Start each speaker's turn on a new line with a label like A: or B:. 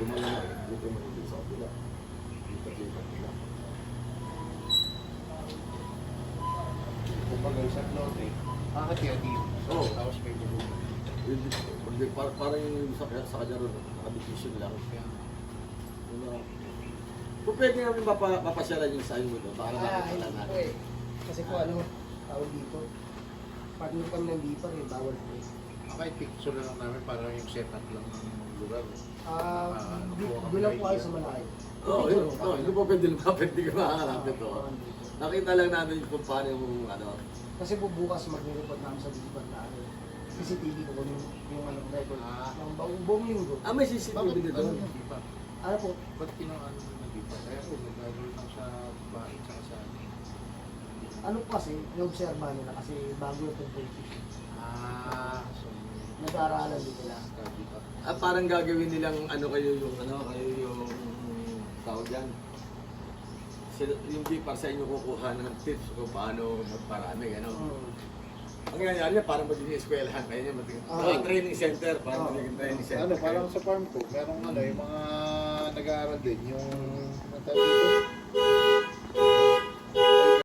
A: Tumalo na eh. Dito mo dito sa kapila. Dito dito kapila.
B: Kumbaga sa clothing, makakatiya dito.
A: Oo.
B: Tapos may bubog.
A: Hindi, parang yung sa kanya ron, nakabitisyon lang. Kung pwede namin mapasyalan yung sayo mo doon, para makakala
C: hindi po
A: natin.
C: eh. Kasi po tawag dito. Partner kami ng lipa eh, bawal po eh.
B: Okay, picture lang namin para yung setup lang ng lugar.
C: Doon lang po kayo sa malayo.
A: Oo, yun. Hindi po pwede lumapit, hindi ka makakalapit. Nakita lang namin kung paano yung ano.
C: Kasi po bukas mag-report namin sa lipat na CCTV ko yung record ng buong linggo.
A: May CCTV
B: Bakit
A: dito.
B: hindi pa?
C: Ano po?
B: Ba't kinuhaan mo na dito? Kaya po, nagagawin lang sa bahay tsaka sa
C: Ano kasi, i-observa nila kasi bago yung pag-breaking.
B: so
C: Nag-aaralan din nila.
B: study pa.
A: Parang gagawin nilang kayo yung tawag yan. Yung BIPAR sa inyo kukuha ng tips kung paano magparami, gano'n. Ang nangyayari niya, parang magiging eskwelahan kayo niya, training center, parang magiging training center.
B: Parang sa farm ko, merong yung mga nag-aaral din, yung